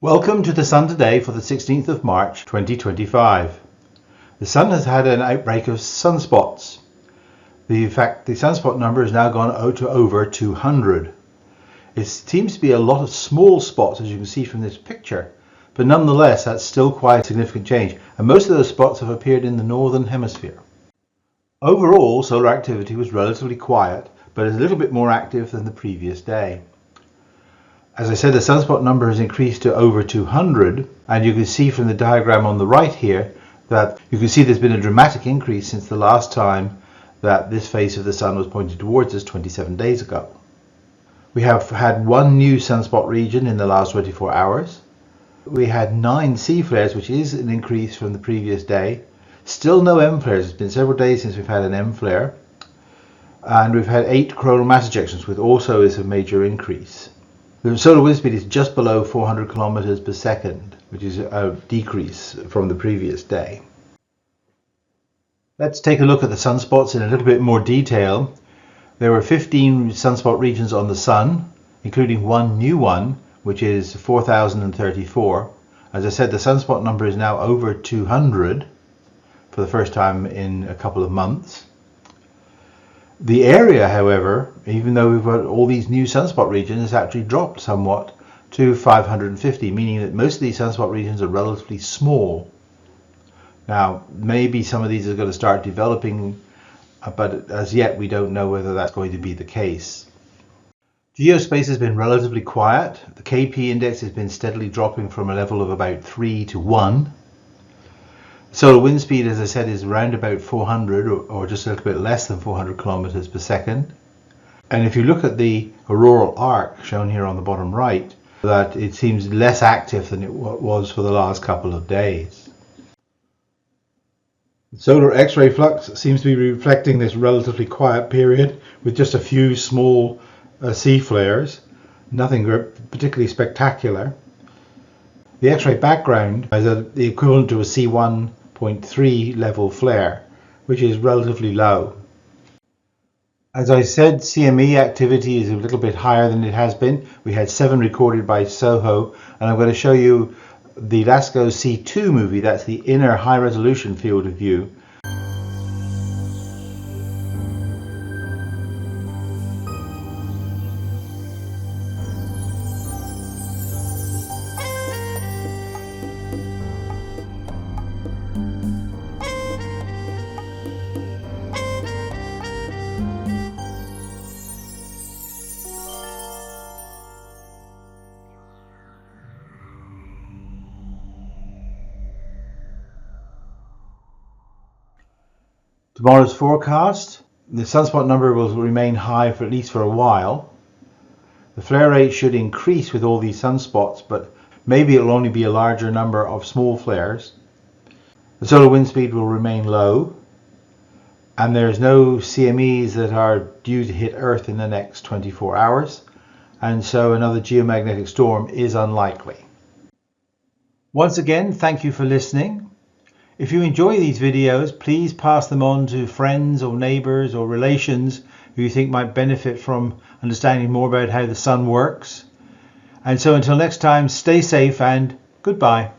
Welcome to the Sun today for the 16th of March 2025. The Sun has had an outbreak of sunspots. In fact, the sunspot number has now gone out to over 200. It seems to be a lot of small spots, as you can see from this picture, but nonetheless that's still quite a significant change, and most of those spots have appeared in the northern hemisphere. Overall, solar activity was relatively quiet, but is a little bit more active than the previous day. As I said, the sunspot number has increased to over 200, and you can see from the diagram on the right here that you can see there's been a dramatic increase since the last time that this face of the sun was pointed towards us 27 days ago. We have had one new sunspot region in the last 24 hours. We had 9 C flares, which is an increase from the previous day. Still no M flares. It's been several days since we've had an M flare. And we've had 8 coronal mass ejections, which also is a major increase. The solar wind speed is just below 400 kilometers per second, which is a decrease from the previous day. Let's take a look at the sunspots in a little bit more detail. There were 15 sunspot regions on the Sun, including one new one, which is 4034. As I said, the sunspot number is now over 200 for the first time in a couple of months. The area, however, even though we've got all these new sunspot regions, has actually dropped somewhat to 550, meaning that most of these sunspot regions are relatively small. Now, maybe some of these are going to start developing, but as yet we don't know whether that's going to be the case. Geospace has been relatively quiet. The KP index has been steadily dropping from a level of about 3 to 1. Solar wind speed, as I said, is around about 400 or just a little bit less than 400 kilometers per second. And if you look at the auroral arc shown here on the bottom right, that it seems less active than it was for the last couple of days. Solar X-ray flux seems to be reflecting this relatively quiet period with just a few small C flares, nothing particularly spectacular. The X-ray background is the equivalent to a C1.3 level flare, which is relatively low. As I said, CME activity is a little bit higher than it has been. We had 7 recorded by SOHO, and I'm going to show you the LASCO C2 movie. That's the inner high resolution field of view. Tomorrow's forecast, the sunspot number will remain high for at least for a while. The flare rate should increase with all these sunspots, but maybe it will only be a larger number of small flares. The solar wind speed will remain low, and there's no CMEs that are due to hit Earth in the next 24 hours, and so another geomagnetic storm is unlikely. Once again, thank you for listening. If you enjoy these videos, please pass them on to friends or neighbors or relations who you think might benefit from understanding more about how the sun works. And so until next time, stay safe and goodbye.